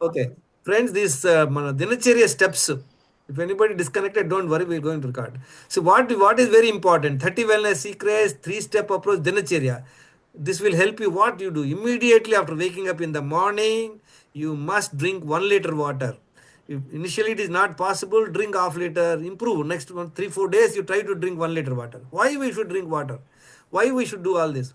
Okay. Friends, these Dinacharya steps, if anybody disconnected, don't worry, we're going to record. So what is very important? 30 wellness secrets, three-step approach, Dinacharya. This will help you what you do. Immediately after waking up in the morning, you must drink 1 liter water. If initially it is not possible, drink half liter, improve. Next one, 3, 4 days, you try to drink 1 liter water. Why we should drink water? Why we should do all this?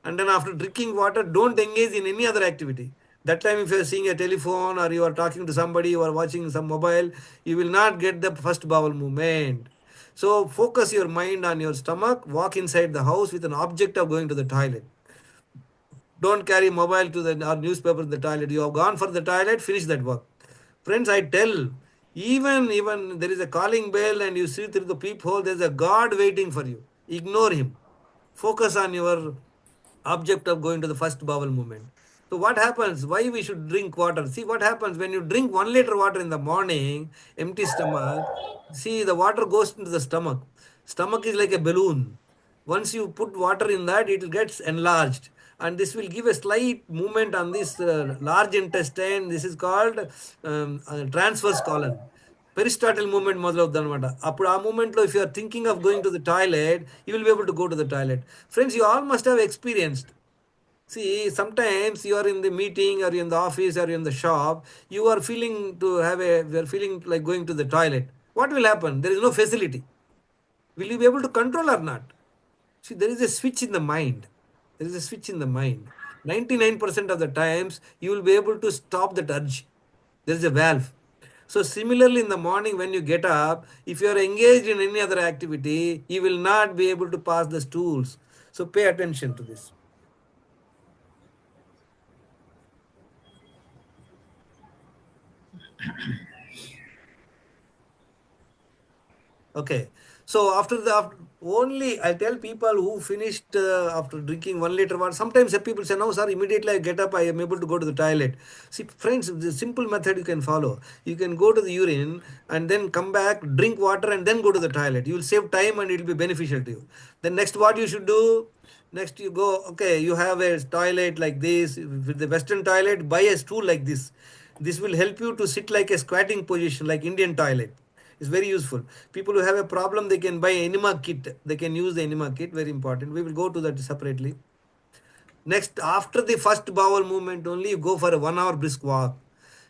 And then after drinking water, don't engage in any other activity. That time, if you are seeing a telephone or you are talking to somebody, you are watching some mobile, you will not get the first bowel movement. So focus your mind on your stomach, walk inside the house with an object of going to the toilet. Don't carry mobile to the or newspaper in the toilet. You have gone for the toilet, finish that work. Friends, I tell, even there is a calling bell and you see through the peephole, there's a God waiting for you. Ignore him. Focus on your object of going to the first bowel movement. So what happens? Why we should drink water? See what happens when you drink 1 liter water in the morning, empty stomach. See the water goes into the stomach. Stomach is like a balloon. Once you put water in that, it gets enlarged, and this will give a slight movement on this large intestine. This is called transverse colon. Peristaltic movement మొదలవుద్ది అనమాట. అప్పుడు ఆ మూమెంట్లో if you are thinking of going to the toilet, you will be able to go to the toilet. Friends, you all must have experienced. See, sometimes you are in the meeting or in the office or in the shop, you are feeling like going to the toilet. What will happen? There is no facility. Will you be able to control or not? See, there is a switch in the mind. There is a switch in the mind. 99% of the times, you will be able to stop that urge. There is a valve. So, similarly, in the morning when you get up, if you are engaged in any other activity, you will not be able to pass the stools. So, pay attention to this. Okay. So only I tell people who finished after drinking 1 liter water. Sometimes people say, "No, sir, immediately I get up, I am able to go to the toilet." See, friends, the simple method you can follow. You can go to the urine and then come back, drink water, and then go to the toilet. You will save time and it will be beneficial to you. Then next, what you should do? Next, you go. Okay, you have a toilet like this. With the Western toilet, buy a stool like this. This will help you to sit like a squatting position, like Indian toilet. It's very useful. People who have a problem, they can buy enema kit. They can use the enema kit. Very important. We will go to that separately. Next, after the first bowel movement only, you go for a 1 hour brisk walk.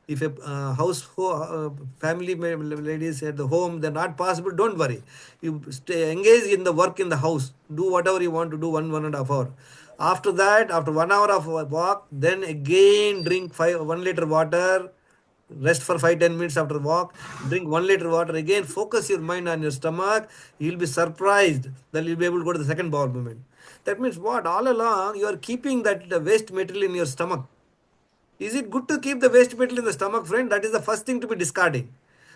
If a family ladies at the home, they're not possible, don't worry. You stay engaged in the work in the house. Do whatever you want to do, 1.5 hour. After that, after 1 hour of walk, then again drink 1 liter water. Rest for 5-10 minutes after walk. Drink 1 liter water again. Focus your mind on your stomach. You'll be surprised that you'll be able to go to the second bowel movement. That means what? All along you are keeping that waste material in your stomach. Is it good to keep the waste material in the stomach, friend? That is the first thing to be discarding.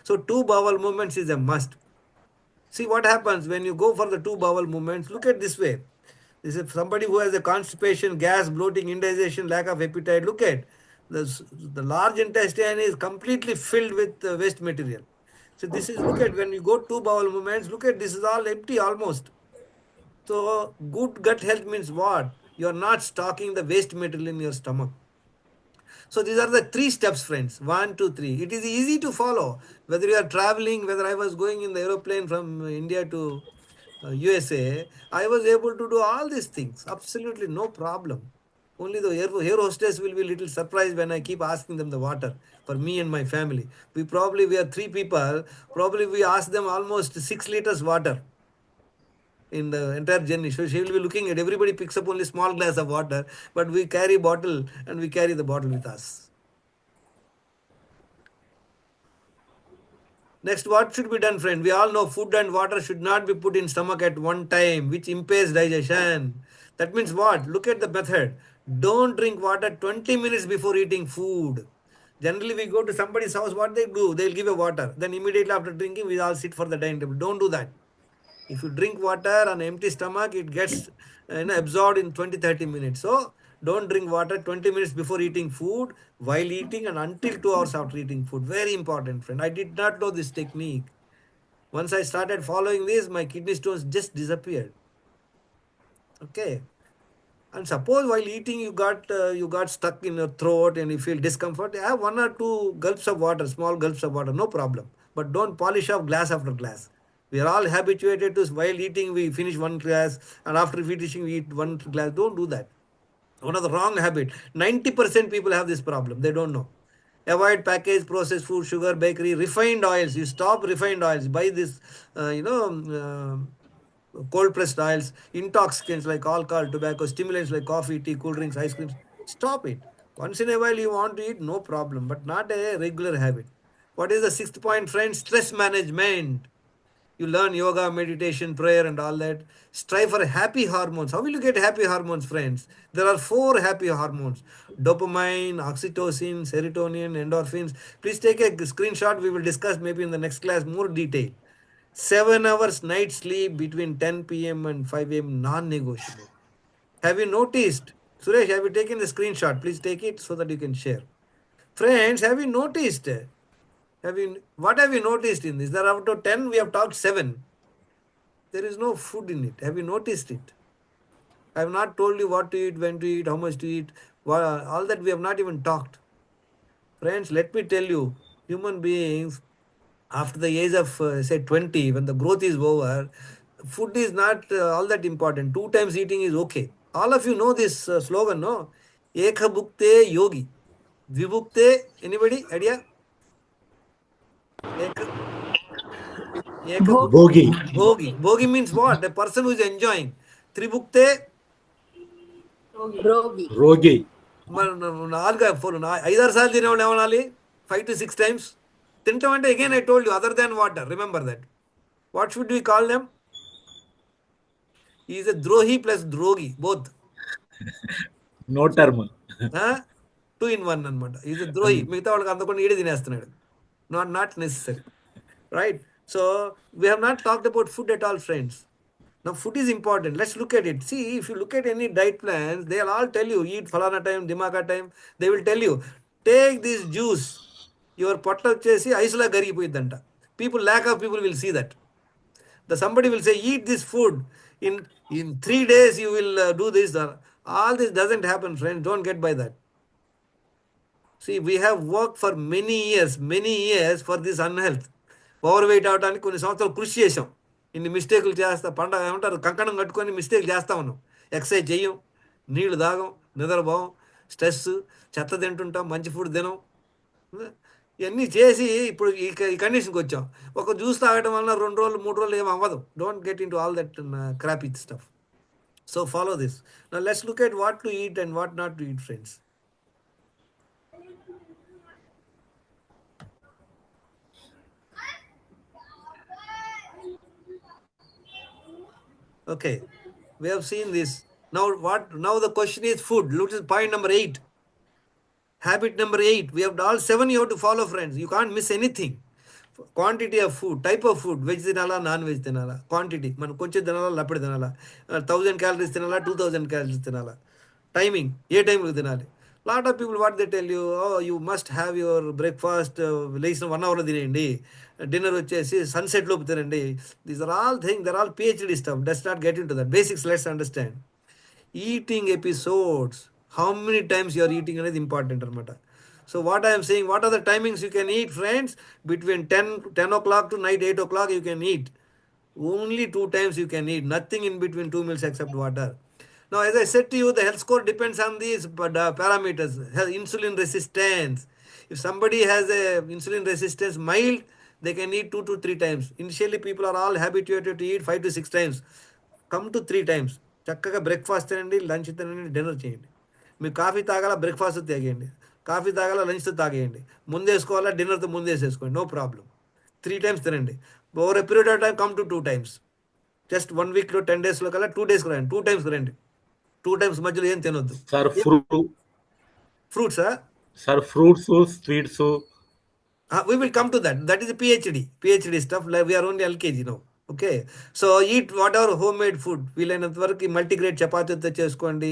So two bowel movements is a must. See what happens when you go for the two bowel movements. Look at this way. This is somebody who has a constipation, gas, bloating, indigestion, lack of appetite. Look at the large intestine is completely filled with waste material. So this is, look at when you go two bowel movements. Look at this is all empty almost. So good gut health means what? You are not stocking the waste material in your stomach. So these are the three steps, friends. One, two, three. It is easy to follow. Whether you are traveling, whether I was going in the aeroplane from India to USA, I was able to do all these things. Absolutely no problem. Only the air hostess will be a little surprised when I keep asking them the water for me and my family. We are three people. Probably we ask them almost 6 liters water in the entire journey. So she will be looking at everybody picks up only small glass of water, but we carry bottle and we carry the bottle with us. Next, what should be done, friend? We all know food and water should not be put in stomach at one time, which impairs digestion. That means what? Look at the method. Don't drink water 20 minutes before eating food. Generally, we go to somebody's house, what they do? They'll give a water. Then immediately after drinking, we all sit for the dining table. Don't do that. If you drink water on empty stomach, it gets absorbed in 20-30 minutes. So don't drink water 20 minutes before eating food, while eating, and until 2 hours after eating food. Very important, friend. I did not know this technique. Once I started following this, my kidney stones just disappeared. Okay. And suppose while eating you got stuck in your throat and you feel discomfort, have one or two gulps of water, small gulps of water, no problem. But don't polish off glass after glass. We are all habituated to while eating we finish one glass and after finishing we eat one glass. Don't do that. One of the wrong habit. 90% people have this problem. They don't know. Avoid packaged processed food, sugar, bakery, refined oils. You stop refined oils. Buy this, cold pressed oils, intoxicants like alcohol, tobacco, stimulants like coffee, tea, cool drinks, ice creams. Stop it. Once in a while you want to eat, no problem, but not a regular habit. What is the sixth point, friends? Stress management. You learn yoga, meditation, prayer, and all that. Strive for happy hormones. How will you get happy hormones, friends? There are four happy hormones: dopamine, oxytocin, serotonin, endorphins. Please take a screenshot. We will discuss maybe in the next class more detail. 7 hours night sleep between 10 p.m. and 5 a.m. non negotiable. Have you noticed? Suresh, have you taken the screenshot? Please take it so that you can share. Friends, have you noticed? What have you noticed in this? There are out of 10, we have talked 7. There is no food in it. Have you noticed it? I have not told you what to eat, when to eat, how much to eat. All that we have not even talked. Friends, let me tell you, human beings, after the age of, say, 20, when the growth is over, food is not all that important. 2 times eating is okay. All of you know this slogan, no? Ekha bhukte yogi. Vibhukte, anybody? Idea? Ekha, ekha bhuk, Bhogi. bhogi. Bhogi means what? A person who is enjoying. Tribhukte, Rogi. Rogi. మరి నాలుగు ఐదారు సార్లు తినేవాళ్ళు ఏమనాలి? 5 to 6 times. తింటాం అంటే again I told you other than water. Remember that. What should we call them? Is a ద్రోహి plus ద్రోగి బోత్. No term. 2 in 1 అనమాట. ఈజ్ ఎ ద్రోహి. మిగతా వాళ్ళకి అందకుండా ఈడే తినేస్తున్నాడు. Not necessary. Right? So we have not talked about food at all, friends. Now food is important. Let's look at it. See, if you look at any diet plans, they'll all tell you eat falana time, dimaka time. They will tell you take this juice. Your పొట్ట వచ్చేసి ఐస్లా కరిగిపోయిద్దంట. Lack of people will see that. Somebody will say eat this food in 3 days you will do this. All this doesn't happen, friends. Don't get by that. See, we have worked for many years for this unhealth. Over weight అవడానికి కొన్ని సంవత్సరాలు కృషి చేసాం. ఇన్ని మిస్టేకులు చేస్తా పండగ ఏమంటారు కంకణం కట్టుకొని మిస్టేక్ చేస్తా ఉన్నాం. ఎక్సర్సైజ్ చెయ్యం, నీళ్లు తాగం, నిద్రపోం, స్ట్రెస్, చెత్త తింటుంటాం, మంచి ఫుడ్ తినం. ఇవన్నీ చేసి ఇప్పుడు ఈ కండిషన్కి వచ్చాం. ఒక జ్యూస్ తాగడం వలన 2 రోజులు 3 రోజులు ఏం అవ్వదు. Don't get in to all that crappy stuff. So follow this. Now let's look at what to eat and what not to eat, friends. Okay, we have seen this. Now the question is food. Look at point number 8. Habit number 8. We have all 7 you have to follow, friends. You can't miss anything. Quantity of food, type of food, veg తినాలా, non veg తినాలా, quantity మనం కొంచెం తినాలా, లప్పడి తినాలా, 1000 calories తినాలా, 2000 calories తినాలా, timing ఏ టైంలో తినాలి. Lot of people what they tell you, you must have your breakfast లేచిన 1 hour తినేయండి, డిన్నర్ వచ్చేసి సన్సెట్ లోపు తినండి. These are all thing, there all PhD stuff. Does not get in to that. Basics let's understand. Eating episodes, how many times you are eating అనేది important అనమాట. So what I am saying, what are the timings you can eat, friends? Between 10 o'clock to night 8 o'clock you can eat. Only 2 times you can eat. Nothing in between 2 meals except water. Now, as I said to you, the health score depends on these parameters. Insulin resistance. If somebody has a insulin resistance mild, they can eat 2 to 3 times. Initially, people are all habituated to eat 5 to 6 times. Come to 3 times. చక్కగా breakfast తినండి, lunch తినండి, dinner చేయండి. మీరు coffee తాగాల, breakfast తాగేయండి. Coffee తాగాల, లంచ్తో తాగేయండి. ముందేసుకోవాలా, డిన్నర్తో ముందేసేసుకోండి. No problem. 3 times తినండి. Over a period of time come to 2 times. Just 1 weekలో 10 daysలో కల్లా 2 days రండి. 2 times రండి. 2 times మధ్యలో ఏం తినొద్దు. Sir, ఫ్రూట్సా? Sir, fruits, sweets. We will come to that. That is a PhD stuff. Like we are only LKG now. Okay. So eat whatever homemade food. వీలైనంత వరకు మల్టీగ్రేడ్ చపాతీతో చేసుకోండి,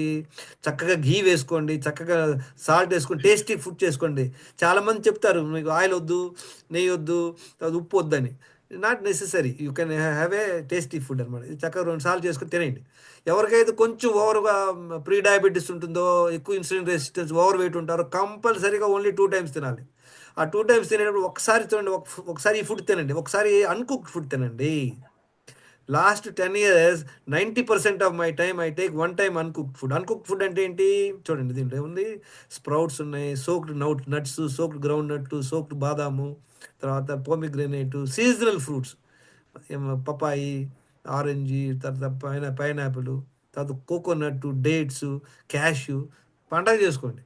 చక్కగా ఘీ వేసుకోండి, చక్కగా సాల్ట్ వేసుకోండి, టేస్టీ ఫుడ్ చేసుకోండి. చాలామంది చెప్తారు మీకు ఆయిల్ వద్దు, నెయ్యి వద్దు, ఉప్పు వద్దని. Not necessary. You can have a tasty food అనమాట. ఇది చక్కగా 2 సార్లు చేసుకొని తినేయండి. ఎవరికైతే కొంచెం ఓవర్‌గా ప్రీ డయాబెటిస్ ఉంటుందో, ఎక్కువ ఇన్సులిన్ రెసిస్టెన్స్, ఓవర్ వెయిట్ ఉంటారో కంపల్సరీగా ఓన్లీ 2 టైమ్స్ తినాలి. ఆ 2 టైమ్స్ తినేటప్పుడు ఒకసారి చూడండి, ఒకసారి ఈ ఫుడ్ తినండి. ఒకసారి అన్‌కుక్డ్ ఫుడ్ తినండి. Last 10 years 90% of my time I take one time uncooked food. Uncooked food అంటే ఏంటి? చూడండి దీంట్లో ఏముంది? స్ప్రౌట్స్ ఉన్నాయి, సోక్డ్ నట్స్, సోక్డ్ గ్రౌండ్ నట్టు, సోక్డ్ బాదాము, తర్వాత పోమిగ్రానేటు, సీజనల్ ఫ్రూట్స్, పపాయి, ఆరెంజి, తర్వాత పైనాపిల్, తర్వాత కోకోనట్, డేట్స్, క్యాష్యూ పండగ చేసుకోండి.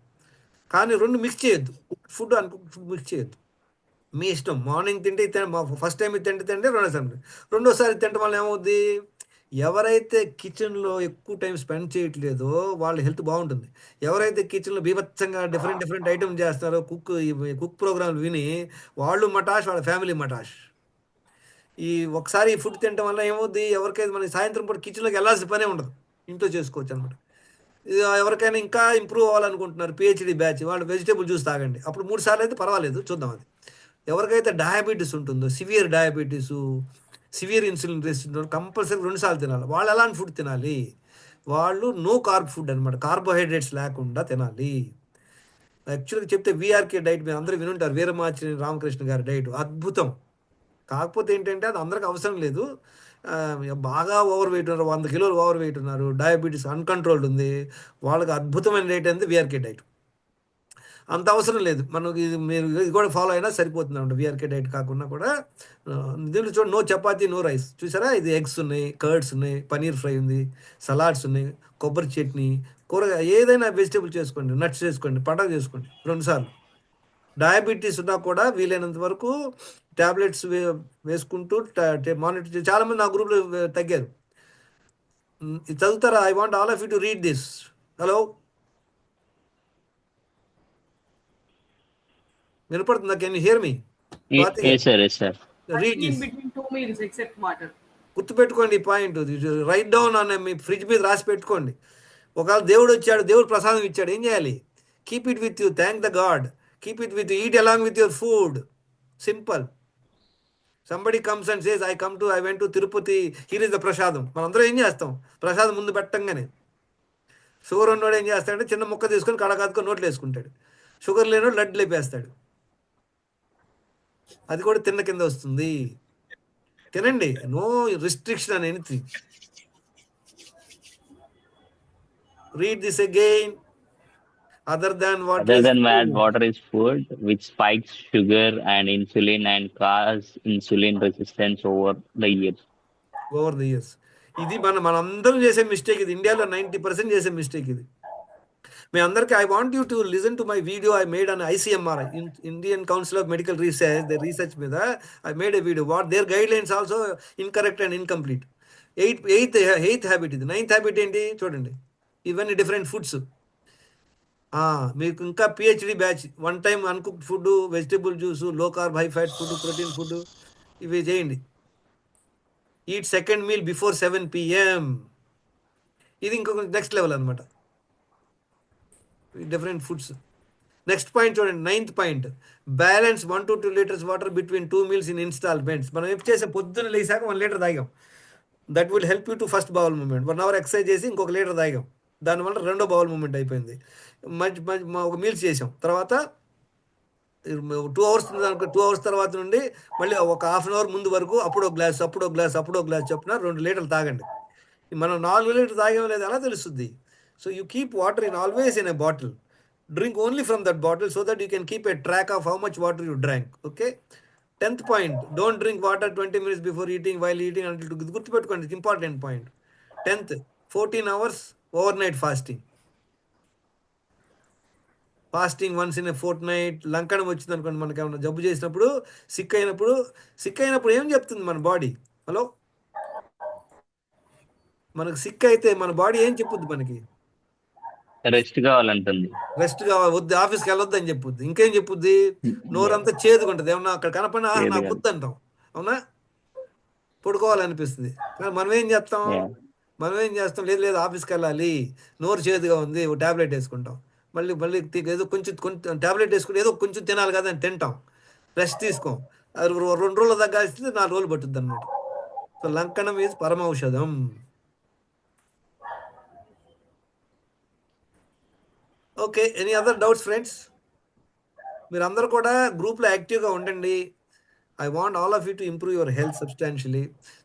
కానీ 2 మిక్స్ చేయొద్దు. Cooked food, uncooked food mix చేయొద్దు. మీ ఇష్టం. మార్నింగ్ తింటే ఫస్ట్ టైమ్ ఇది తింటే తింటే, రెండోసారి తింటే. రెండోసారి తినటం వల్ల ఏమవుద్ది? ఎవరైతే కిచెన్‌లో ఎక్కువ టైమ్ స్పెండ్ చేయట్లేదో వాళ్ళ హెల్త్ బావుంటుంది. ఎవరైతే కిచెన్‌లో బీభత్సంగా డిఫరెంట్ డిఫరెంట్ ఐటెమ్స్ చేస్తారో, కుక్ ప్రోగ్రామ్‌లు విని వాళ్ళు మటాష్, వాళ్ళ ఫ్యామిలీ మటాష్. ఈ ఒకసారి ఈ ఫుడ్ తినటం వల్ల ఏమవుద్ది? ఎవరికైతే మనకి సాయంత్రం పూట కిచెన్‌లోకి ఎళ్ళాల్సిన పనే ఉండదు. ఇంట్లో చేసుకోవచ్చనమాట. ఇది ఎవరికైనా ఇంకా ఇంప్రూవ్ అవ్వాలనుకుంటున్నారు, పీహెచ్‌డీ బ్యాచ్, వాళ్ళు వెజిటబుల్ జ్యూస్ తాగండి. అప్పుడు 3 సార్లు అయితే పర్వాలేదు, చూద్దాం అది. ఎవరికైతే డయాబెటిస్ ఉంటుందో, severe diabetes, severe insulin resistant compulsory 2 సార్లు తినాలి. వాళ్ళు ఎలాంటి ఫుడ్ తినాలి? వాళ్ళు నో కార్బ్ ఫుడ్ అనమాట. కార్బోహైడ్రేట్స్ లేకుండా తినాలి. యాక్చువల్‌గా చెప్తే వీఆర్‌కే డైట్ మీరు అందరూ వినుంటారు. వీరమాచినేని రామకృష్ణ గారి డైట్ అద్భుతం. కాకపోతే ఏంటంటే అది అందరికి అవసరం లేదు. బాగా ఓవర్ వెయిట్ ఉన్నారు. 100 కిలోలు ఓవర్ వెయిట్ ఉన్నారు. డయాబెటిస్ అన్‌కంట్రోల్డ్ ఉంది. వాళ్ళకి అద్భుతమైన డైట్ అనేది వీఆర్‌కే డైట్. అంత అవసరం లేదు. మనకి మీరు ఇది కూడా ఫాలో అయినా సరిపోతుందన్నమాట. వీఆర్‌కే డైట్ కాకుండా కూడా దీంట్లో చూడండి, నో చపాతీ, నో రైస్. చూసారా? ఇది ఎగ్స్ ఉన్నాయి, కర్డ్స్ ఉన్నాయి, పన్నీర్ ఫ్రై ఉంది, సలాడ్స్ ఉన్నాయి, కొబ్బరి చట్నీ, కూరగాయ ఏదైనా వెజిటబుల్ చేసుకోండి, నట్స్ చేసుకోండి, పండగ చేసుకోండి 2 సార్లు. డయాబెటిస్ ఉన్నా కూడా వీలైనంత వరకు టాబ్లెట్స్ వేసుకుంటూ మానిటర్. చాలామంది నా గ్రూప్‌లో తగ్గారు. ఇది చదువుతారా? I want all of you to read this. Hello! వినపడుతుందా? కెన్ యూ హియర్ మీ? స్వాతి గారు, Yes, sir. Yes, sir. Read Nothing in this. between 2 meals except water. గుర్తుపెట్టుకోండి ఈ పాయింట్. రైట్ డౌన్ అనే మీ ఫ్రిడ్జ్ మీద రాసి పెట్టుకోండి. ఒకవేళ దేవుడు వచ్చాడు, దేవుడు ప్రసాదం ఇచ్చాడు, ఏం చేయాలి? Keep it with you, thank the God. Keep it with you, eat along with your food. Simple. Somebody comes and says I went to Tirupati, here is the ప్రసాదం. మనందరం ఏం చేస్తాం? ప్రసాదం ముందు పెట్టంగానే షుగర్ ఉన్నోడు ఏం చేస్తాడంటే చిన్న ముక్క తీసుకొని కడకాదుకొని నోట్లు వేసుకుంటాడు. షుగర్ లేనోడు లడ్డు లేపేస్తాడు. అది కూడా తిన్న కింద వస్తుంది. తినండి, నో రిస్ట్రిక్షన్ అని anything. Read this again. Other than water Other is than that, food. water is food which spikes sugar and insulin and cause insulin resistance over the years. Over the years. ఇది మనందరం చేసే mistake. ఇది ఇండియాలో 90% చేసే mistake ఇది. మీ అందరికీ I want you to listen to my video I made on ICMR, Indian Council of Medical Research. The research మీద I made a video. What their guidelines also incorrect and incomplete. Eighth habit ఇది. 9th habit ఏంటి చూడండి. ఇవన్నీ different foods. మీకు ఇంకా PhD batch, one time uncooked food, vegetable juice, low carb high fat food, protein food, ఇవి చేయండి. Eat second meal before 7 PM. ఇది ఇంకొక నెక్స్ట్ లెవెల్ అనమాట. Different foods. నెక్స్ట్ పాయింట్ చూడండి, 9th point. Balance 1 to 2 litres water between 2 meals in instalments. మనం ఏం చేసే పొద్దున్న లేసాక 1 లీటర్ తాగాం. That will help you to first bowel movement. 1 hour exercise చేసి ఇంకొక లీటర్ తాగాం. దానివల్ల రెండో బౌల్ మూమెంట్ అయిపోయింది. ఒక మీల్స్ చేసాం. తర్వాత 2 అవర్స్ 2 అవర్స్ తర్వాత నుండి మళ్ళీ ఒక హాఫ్ అన్ అవర్ ముందు వరకు అప్పుడో గ్లాస్ చొప్పున 2 లీటర్లు తాగండి. మనం 4 లీటర్లు తాగేం లేదు ఎలా తెలుస్తుంది? So you keep water in always in a bottle. Drink only from that bottle so that you can keep a track of how much water you drank. Okay. 10th point, don't drink water 20 minutes before eating, while eating until to. గుర్తుపెట్టుకోండి, important point. 10th, 14 hours over night fasting. Fasting once in a fortnight. లంకనం వచ్చింది అనుకోండి, మనకి ఏమన్నా జబ్బు చేసినప్పుడు, sick అయినప్పుడు ఏం చెప్తుంది మన బాడీ? హలో, మనకు సిక్ అయితే మన బాడీ ఏం చెప్పుద్ది మనకి? రెస్ట్ కావాలంటుంది. రెస్ట్ కావాలి, వద్దు, ఆఫీస్కి వెళ్ళొద్దు అని చెప్పుద్ది. ఇంకేం చెప్పుద్ది? నోరంతా చేదుకుంటుంది. ఏమన్నా అక్కడ కనపడినా నాకు వద్దు అంటాం. అవునా? పడుకోవాలనిపిస్తుంది. కానీ మనం ఏం చేస్తాం? లేదు ఆఫీస్కి వెళ్ళాలి, నోరు చేదుగా ఉంది, ఓ ట్యాబ్లెట్ వేసుకుంటాం. మళ్ళీ ఏదో కొంచెం ట్యాబ్లెట్ వేసుకుని ఏదో కొంచెం తినాలి కదా అని తింటాం. రెస్ట్ తీసుకోం. అది 2 రోజులు తగ్గాల్సింది 4 రోజులు పట్టుద్ది అనమాట. సో లంకనం ఈజ్ పరమౌషధం. Okay, any other doubts friends? మీరు అందరూ కూడా గ్రూప్లో యాక్టివ్గా ఉండండి. I want all of you to improve your health substantially.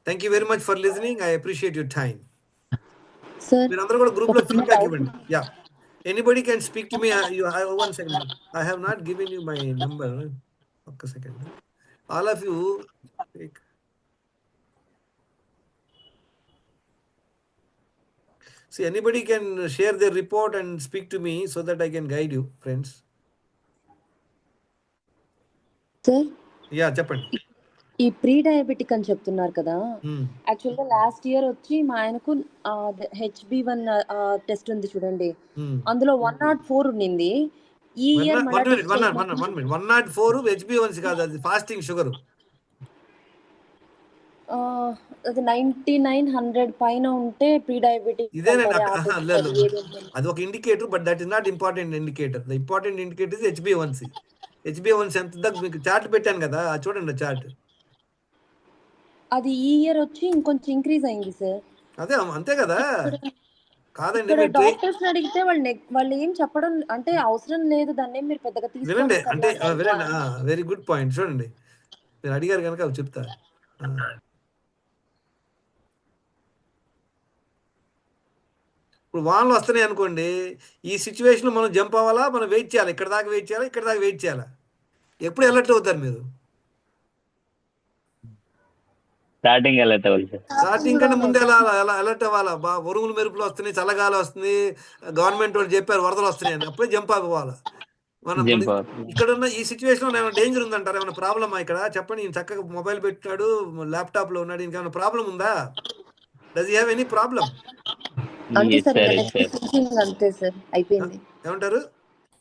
Thank you very much for listening. I appreciate your time. Sir మీరు అందరూ కూడా గ్రూప్లో ఒక చిన్న ఫీడ్బ్యాక్ డౌట్. ఇవ్వండి. Yeah, anybody can speak to me. One second. I have not given you my number. ఒక్క second. All of you, see, anybody can share their report and speak to me so that I can guide you, friends. Sir Yeah, చెప్పండి. ఈ pre diabetic అని చెప్తున్నారు కదా, యాక్చువల్గా last year వచ్చి మా ఆయనకు HB1 టెస్ట్ ఉంది చూడండి, అందులో 104 ఉండింది. ఈ ఇయర్ 104 HB1C కాదు, అది ఫాస్టింగ్ షుగర్. అది 9900 పైన ఉంటే ప్రీ డయాబెటిక్. ఇదేనండి, అది ఒక indicator, but that is not important indicator. The important indicator is HB1C. HB1C ఎంత మీకు చార్ట్ పెట్టాను కదా, చూడండి చార్ట్. అది ఈ ఇయర్ వచ్చి ఇంకొంచెం ఇంక్రీజ్ అయింది సార్. అదే అంతే కదా. కాదండి, డాక్టర్స్ అడిగితే వాళ్ళు ఏం చెప్పడం అంటే అవసరం లేదు, దాన్ని మీరు పెద్దగా వినండి. అంటే వినండి, వెరీ గుడ్ పాయింట్. చూడండి, మీరు అడిగారు కనుక అవి చెప్తా. ఇప్పుడు వానలు వస్తున్నాయి అనుకోండి, ఈ సిచ్యువేషన్లో మనం జంప్ అవ్వాలా, మనం వెయిట్ చేయాలి, ఇక్కడ దాకా వెయిట్ చేయాలా, ఇక్కడ దాకా వెయిట్ చేయాలా? ఎప్పుడు అలర్ట్ అవుతారు మీరు? స్టార్టింగ్ అలర్ట్ అవ్వాలి సార్. స్టార్టింగ్ కంటే ముందే అలర్ట్ అవ్వాలా. ఉరుములు మెరుపులు వస్తున్నాయి, చల్లగాలి వస్తుంది, గవర్నమెంట్ వాళ్ళు చెప్పారు వరదలు వస్తున్నాయి, అప్పుడే జంప్ అవ్వాలి. మనం ఇక్కడ ఉన్న ఈ సిచ్యువేషన్ లో ఏమైనా డేంజర్ ఉందంటారు? ఏమైనా ప్రాబ్లమా ఇక్కడ? చెప్పండి. ఈయన చక్కగా మొబైల్ పెట్టాడు, ల్యాప్టాప్ లో ఉన్నాడు, ఇంకేమైనా ప్రాబ్లం ఉందా? Does you have any problem? అంతే సార్, అయిపోయింది. ఏమంటారు?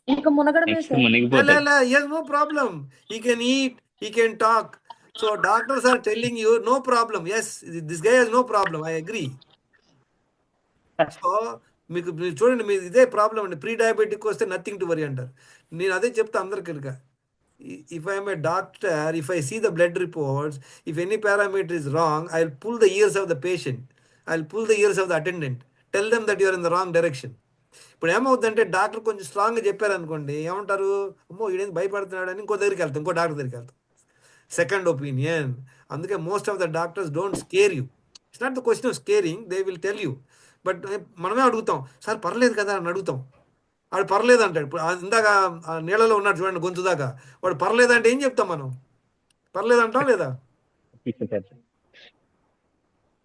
ఇంకా మునగడమే sir. No problem. He can eat, he can talk. So doctors are telling you no problem. Yes, this guy has no problem. I agree. So మీకు చూడండి, మీరు ఇదే problem అండి. ప్రీ డయాబెటిక్ వస్తే నథింగ్ టు వరీ అంటారు. నేను అదే చెప్తా అందరికి. కనుక if I'm a doctor, if I see the blood reports, if any parameter is wrong, I will pull the ears of the patient, I will pull the ears of the attendant, tell them that you're in the wrong direction. ఇప్పుడు ఏమవుతుందంటే doctor కొంచెం స్ట్రాంగ్గా చెప్పారనుకోండి, ఏమంటారు, అమ్మో ఈడేం భయపడుతున్నాడు అని ఇంకో దగ్గరికి వెళ్తాం, ఇంకో డాక్టర్ దగ్గరికి వెళ్తాం, సెకండ్ ఒపీనియన్. అందుకే most of the doctors don't scare you. It's not the question of scaring, they will tell you. But మనమే అడుగుతాం, సార్ పర్లేదు కదా అని అడుగుతాం. వాడు పర్లేదు అంటాడు. ఇప్పుడు ఇందాక నీళ్ళలో ఉన్నాడు చూడండి, గొంతు దాకా, వాడు పర్లేదు అంటే ఏం చెప్తాం మనం? పర్లేదు అంటాం లేదా?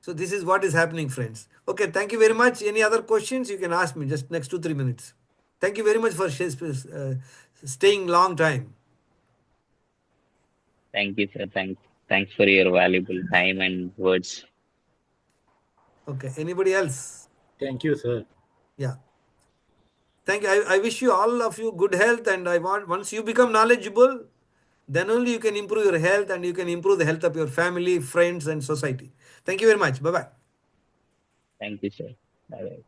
So this is what is happening friends. Okay, thank you very much. Any other questions you can ask me just next 2-3 minutes. Thank you very much for staying long time. Thank you, sir. Thanks for your valuable time and words. Okay. Anybody else? Thank you, sir. Yeah. Thank you. I wish you, all of you, good health, and I want, once you become knowledgeable, then only you can improve your health and you can improve the health of your family, friends, and society. Thank you very much. Bye-bye. Thank you, sir. Bye-bye.